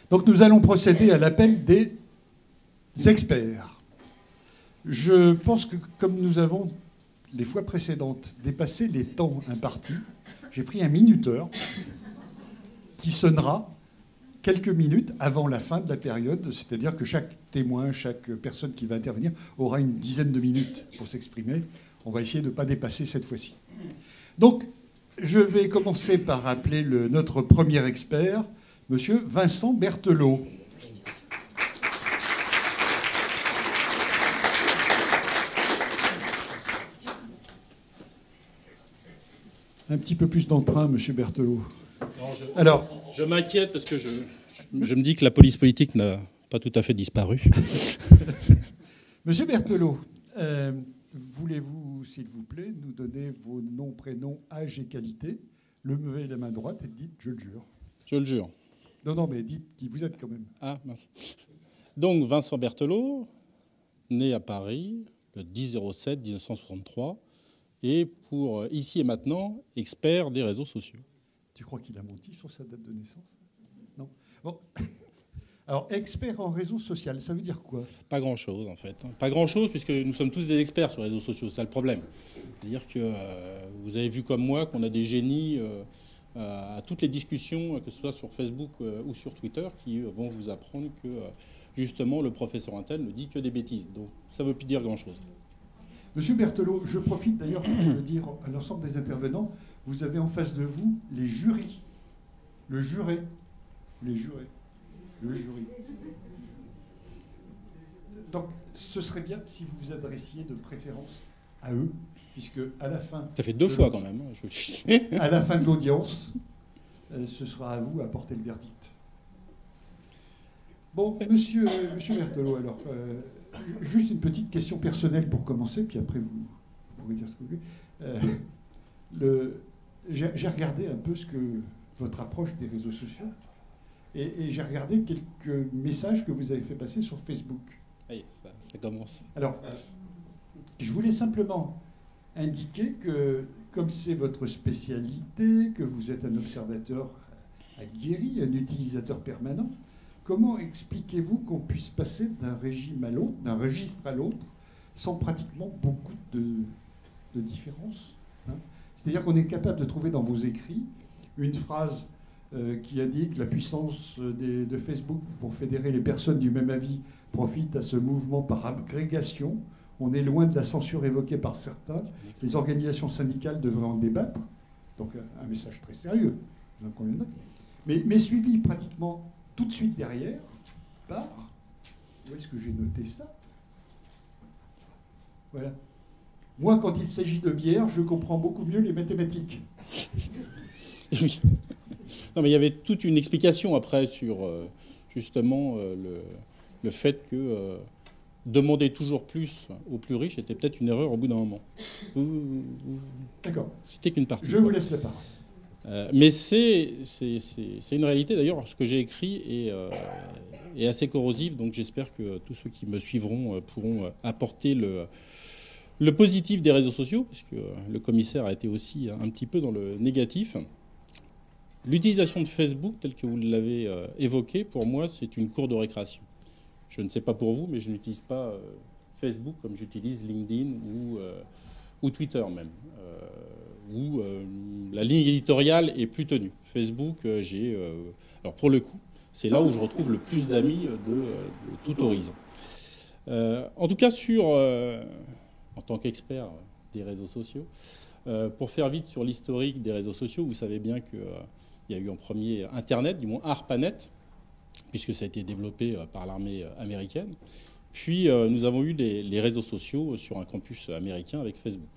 Donc nous allons procéder à l'appel des experts. Je pense que comme nous avons, les fois précédentes, dépassé les temps impartis, j'ai pris un minuteur qui sonnera quelques minutes avant la fin de la période, c'est-à-dire que chaque témoin, chaque personne qui va intervenir aura une dizaine de minutes pour s'exprimer. On va essayer de ne pas dépasser cette fois-ci. Donc, je vais commencer par appeler notre premier expert, Monsieur Vincent Berthelot. Un petit peu plus d'entrain, Monsieur Berthelot. Alors, je m'inquiète parce que je me dis que la police politique n'a pas tout à fait disparu. Monsieur Berthelot, voulez-vous, s'il vous plaît, nous donner vos noms, prénoms, âge et qualité? Levez la main droite et dites « je le jure ». Je le jure. Non, mais dites qui vous êtes quand même. Ah, mince. Donc, Vincent Berthelot, né à Paris le 10/07/1963, et pour Ici et Maintenant, expert des réseaux sociaux. Tu crois qu'il a menti sur sa date de naissance? Non. Bon. Alors, expert en réseau social, ça veut dire quoi? Pas grand-chose, en fait. Pas grand-chose, puisque nous sommes tous des experts sur les réseaux sociaux. C'est ça le problème. C'est-à-dire que vous avez vu comme moi qu'on a des génies à toutes les discussions, que ce soit sur Facebook ou sur Twitter, qui vont vous apprendre que, justement, le professeur Intel ne dit que des bêtises. Donc, ça ne veut plus dire grand-chose. Monsieur Berthelot, je profite d'ailleurs pour le dire à l'ensemble des intervenants, vous avez en face de vous les jurys. Le juré. Les jurés. Le jury. Donc, ce serait bien si vous vous adressiez de préférence à eux, puisque à la fin... Ça fait 2 fois quand même. À la fin de l'audience, ce sera à vous à porter le verdict. Bon, monsieur Berthelot, alors, juste une petite question personnelle pour commencer, puis après vous pourrez dire ce que vous voulez. J'ai regardé un peu votre approche des réseaux sociaux. Et j'ai regardé quelques messages que vous avez fait passer sur Facebook. Oui, ça commence. Alors, je voulais simplement indiquer que, comme c'est votre spécialité, que vous êtes un observateur aguerri, un utilisateur permanent, comment expliquez-vous qu'on puisse passer d'un régime à l'autre, d'un registre à l'autre, sans pratiquement beaucoup de différences, hein? C'est-à-dire qu'on est capable de trouver dans vos écrits une phrase qui indique la puissance de Facebook pour fédérer les personnes du même avis profite à ce mouvement par agrégation. On est loin de la censure évoquée par certains. Les organisations syndicales devraient en débattre. Donc un message très sérieux, vous en conviendrez. Mais suivi pratiquement tout de suite derrière par... Où est-ce que j'ai noté ça? Voilà. Moi, quand il s'agit de bière, je comprends beaucoup mieux les mathématiques. Oui. Non, mais il y avait toute une explication après sur justement le fait que demander toujours plus aux plus riches était peut-être une erreur au bout d'un moment. D'accord. C'était qu'une partie. Je vous laisse la parole. Mais c'est une réalité. D'ailleurs, ce que j'ai écrit est assez corrosif, donc j'espère que tous ceux qui me suivront pourront apporter le positif des réseaux sociaux, puisque le commissaire a été aussi un petit peu dans le négatif. L'utilisation de Facebook, telle que vous l'avez évoqué, pour moi, c'est une cour de récréation. Je ne sais pas pour vous, mais je n'utilise pas Facebook comme j'utilise LinkedIn ou Twitter même, où la ligne éditoriale est plus tenue. Facebook, alors pour le coup, c'est là où je retrouve le plus d'amis de tout horizon. En tout cas, en tant qu'expert des réseaux sociaux, pour faire vite sur l'historique des réseaux sociaux, vous savez bien que... il y a eu en premier Internet, du moins ARPANET, puisque ça a été développé par l'armée américaine. Puis nous avons eu les réseaux sociaux sur un campus américain avec Facebook.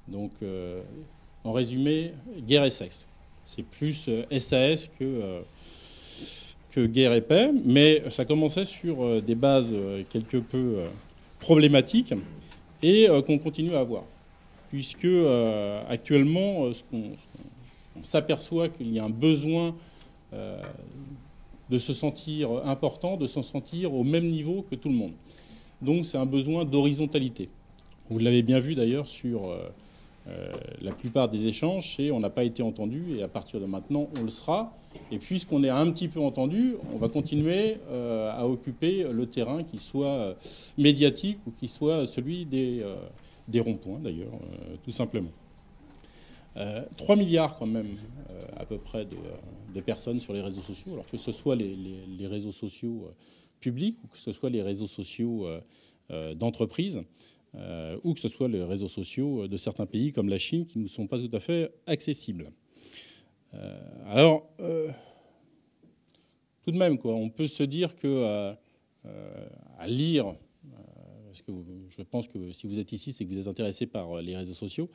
Donc, en résumé, guerre et sexe. C'est plus SAS que guerre et paix, mais ça commençait sur des bases quelque peu problématiques et qu'on continue à avoir. Puisque actuellement, on s'aperçoit qu'il y a un besoin de se sentir important, de se sentir au même niveau que tout le monde. Donc c'est un besoin d'horizontalité. Vous l'avez bien vu d'ailleurs sur La plupart des échanges, c'est on n'a pas été entendu et à partir de maintenant, on le sera. Et puisqu'on est un petit peu entendu, on va continuer à occuper le terrain, qu'il soit médiatique ou qu'il soit celui des ronds-points, d'ailleurs, tout simplement. 3 milliards quand même, à peu près, de personnes sur les réseaux sociaux, alors que ce soit les réseaux sociaux publics ou que ce soit les réseaux sociaux d'entreprises. Ou que ce soit les réseaux sociaux de certains pays comme la Chine qui ne sont pas tout à fait accessibles. Alors, tout de même, quoi, on peut se dire que à lire, parce que je pense que si vous êtes ici, c'est que vous êtes intéressé par les réseaux sociaux,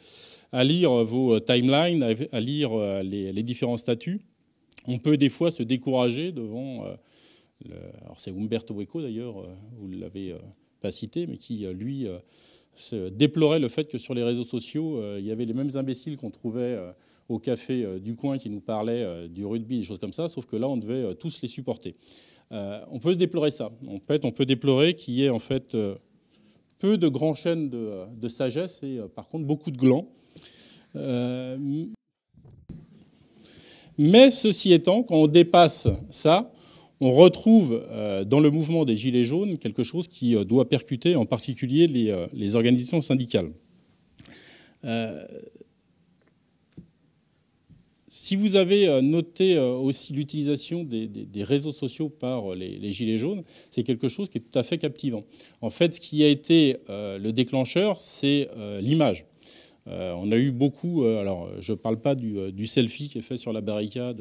à lire vos timelines, à lire les différents statuts, on peut des fois se décourager devant... alors c'est Umberto Eco d'ailleurs, vous ne l'avez pas cité, mais qui, lui, se déplorait le fait que sur les réseaux sociaux, il y avait les mêmes imbéciles qu'on trouvait au café du coin qui nous parlaient du rugby, des choses comme ça, sauf que là, on devait tous les supporter. On peut se déplorer ça. En fait, on peut déplorer qu'il y ait en fait peu de grands chênes de sagesse et par contre beaucoup de glands. Mais ceci étant, quand on dépasse ça, on retrouve dans le mouvement des Gilets jaunes quelque chose qui doit percuter en particulier les organisations syndicales. Si vous avez noté aussi l'utilisation des réseaux sociaux par les Gilets jaunes, c'est quelque chose qui est tout à fait captivant. En fait, ce qui a été le déclencheur, c'est l'image. On a eu beaucoup, alors je ne parle pas du selfie qui est fait sur la barricade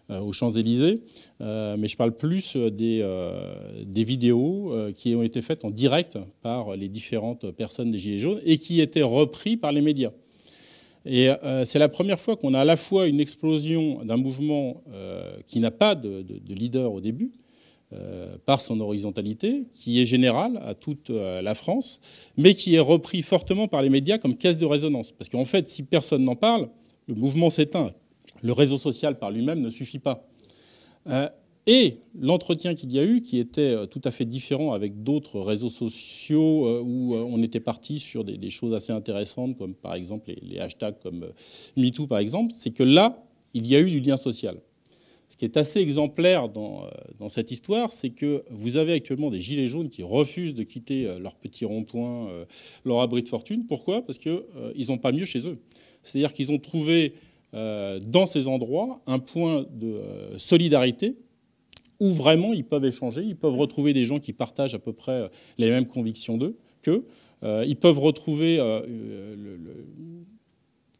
aux Champs-Élysées, mais je parle plus des vidéos qui ont été faites en direct par les différentes personnes des Gilets jaunes et qui étaient reprises par les médias. Et c'est la première fois qu'on a à la fois une explosion d'un mouvement qui n'a pas de leader au début, par son horizontalité, qui est générale à toute la France, mais qui est repris fortement par les médias comme caisse de résonance. Parce qu'en fait, si personne n'en parle, le mouvement s'éteint. Le réseau social par lui-même ne suffit pas. Et l'entretien qu'il y a eu, qui était tout à fait différent avec d'autres réseaux sociaux où on était parti sur des choses assez intéressantes, comme par exemple les hashtags comme MeToo, par exemple, c'est que là, il y a eu du lien social. Ce qui est assez exemplaire dans cette histoire, c'est que vous avez actuellement des gilets jaunes qui refusent de quitter leur petit rond-point, leur abri de fortune. Pourquoi ? Parce qu'ils n'ont pas mieux chez eux. C'est-à-dire qu'ils ont trouvé dans ces endroits un point de solidarité où vraiment ils peuvent échanger, ils peuvent retrouver des gens qui partagent à peu près les mêmes convictions qu'eux. Ils peuvent retrouver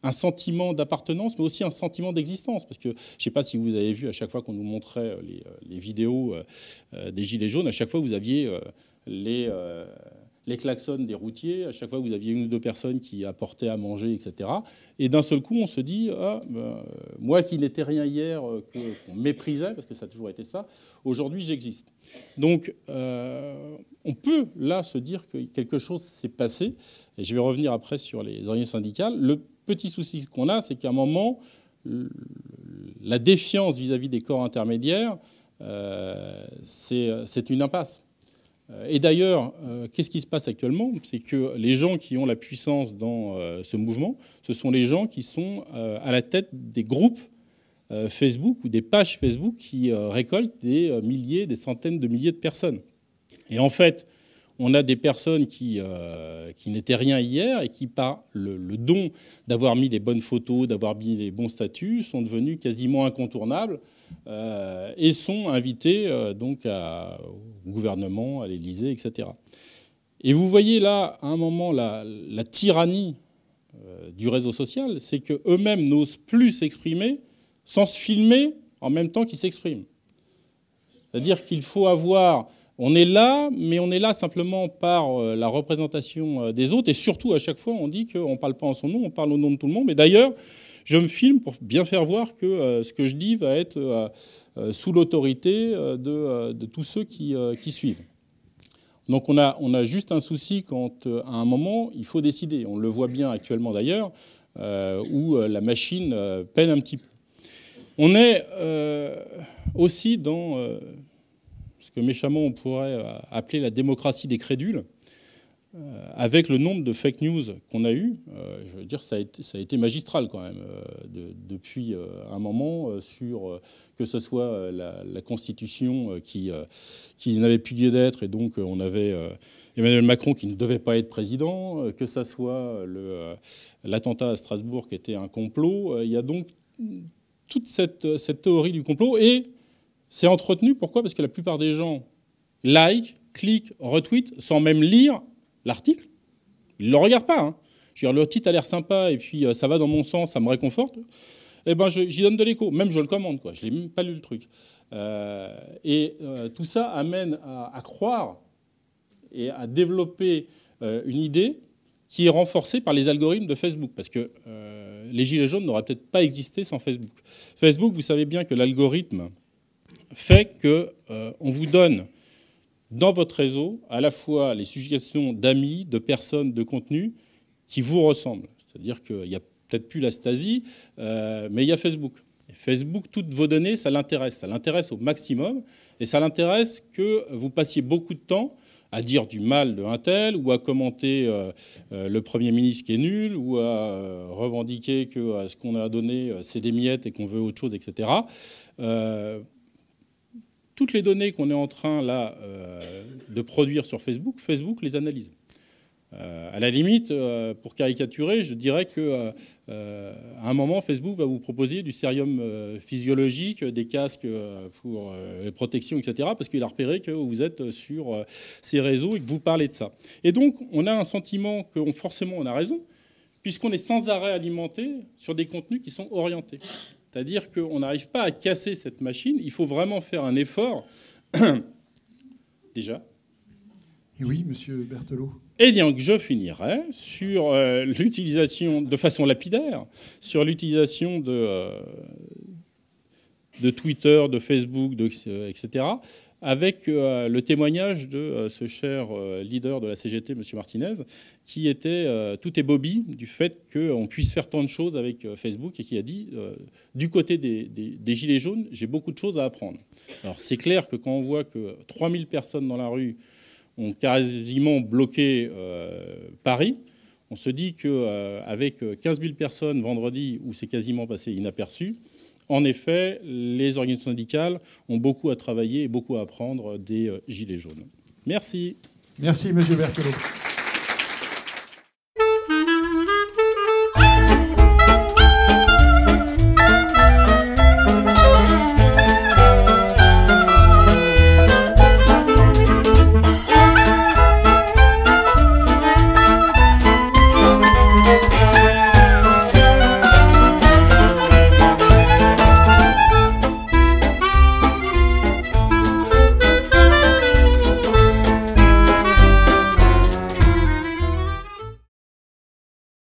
un sentiment d'appartenance, mais aussi un sentiment d'existence. Parce que je ne sais pas si vous avez vu, à chaque fois qu'on nous montrait les vidéos des Gilets jaunes, à chaque fois vous aviez les klaxons des routiers, à chaque fois vous aviez une ou deux personnes qui apportaient à manger, etc. Et d'un seul coup, on se dit, moi qui n'étais rien hier, qu'on méprisait, parce que ça a toujours été ça, aujourd'hui j'existe. Donc on peut là se dire que quelque chose s'est passé, et je vais revenir après sur les organisations syndicales. Le petit souci qu'on a, c'est qu'à un moment, la défiance vis-à-vis des corps intermédiaires, c'est une impasse. Et d'ailleurs, qu'est-ce qui se passe actuellement ? C'est que les gens qui ont la puissance dans ce mouvement, ce sont les gens qui sont à la tête des groupes Facebook ou des pages Facebook qui récoltent des milliers, des centaines de milliers de personnes. Et en fait, on a des personnes qui n'étaient rien hier et qui, par le don d'avoir mis les bonnes photos, d'avoir mis les bons statuts, sont devenues quasiment incontournables et sont invités donc au gouvernement, à l'Élysée, etc. Et vous voyez là, à un moment, la tyrannie du réseau social, c'est qu'eux-mêmes n'osent plus s'exprimer sans se filmer en même temps qu'ils s'expriment. C'est-à-dire qu'il faut avoir... On est là, mais on est là simplement par la représentation des autres. Et surtout, à chaque fois, on dit qu'on ne parle pas en son nom, on parle au nom de tout le monde. Mais d'ailleurs, je me filme pour bien faire voir que ce que je dis va être sous l'autorité de tous ceux qui suivent. Donc on a juste un souci quand, à un moment, il faut décider. On le voit bien actuellement d'ailleurs, où la machine peine un petit peu. On est aussi dans... ce que méchamment on pourrait appeler la démocratie des crédules. avec le nombre de fake news qu'on a eu, je veux dire, ça a été magistral quand même, depuis un moment, sur que ce soit la Constitution qui n'avait plus lieu d'être, et donc on avait Emmanuel Macron qui ne devait pas être président, que ce soit l'attentat à Strasbourg qui était un complot. Il y a donc toute cette théorie du complot, et c'est entretenu. Pourquoi ? Parce que la plupart des gens like, cliquent, retweetent, sans même lire l'article. Ils ne le regardent pas. Hein. Je veux dire, le titre a l'air sympa et puis ça va dans mon sens, ça me réconforte. Eh ben, j'y donne de l'écho. Même je le commande, quoi. Je n'ai même pas lu le truc. Tout ça amène à croire et à développer une idée qui est renforcée par les algorithmes de Facebook. Parce que les Gilets jaunes n'auraient peut-être pas existé sans Facebook. Facebook, vous savez bien que l'algorithme fait qu'on vous donne dans votre réseau à la fois les suggestions d'amis, de personnes, de contenus qui vous ressemblent. C'est-à-dire qu'il n'y a peut-être plus la Stasi, mais il y a Facebook. Et Facebook, toutes vos données, ça l'intéresse. Ça l'intéresse au maximum. Et ça l'intéresse que vous passiez beaucoup de temps à dire du mal d'un tel, ou à commenter le Premier ministre qui est nul, ou à revendiquer que ce qu'on a donné, c'est des miettes et qu'on veut autre chose, etc. Toutes les données qu'on est en train là de produire sur Facebook, Facebook les analyse. À la limite, pour caricaturer, je dirais qu'à un moment, Facebook va vous proposer du sérum physiologique, des casques pour les protections, etc., parce qu'il a repéré que vous êtes sur ces réseaux et que vous parlez de ça. Et donc, on a un sentiment que forcément on a raison, puisqu'on est sans arrêt alimenté sur des contenus qui sont orientés. C'est-à-dire qu'on n'arrive pas à casser cette machine. Il faut vraiment faire un effort. Déjà. Et oui, monsieur Berthelot. Et bien, je finirai sur l'utilisation, de façon lapidaire, sur l'utilisation de Twitter, de Facebook, etc., avec le témoignage de ce cher leader de la CGT, M. Martinez, qui était tout est Bobby du fait qu'on puisse faire tant de choses avec Facebook, et qui a dit du côté des Gilets jaunes, j'ai beaucoup de choses à apprendre. Alors c'est clair que quand on voit que 3000 personnes dans la rue ont quasiment bloqué Paris, on se dit qu'avec 15 000 personnes vendredi, où c'est quasiment passé inaperçu, en effet, les organisations syndicales ont beaucoup à travailler et beaucoup à apprendre des Gilets jaunes. Merci. Merci, monsieur Berthelot.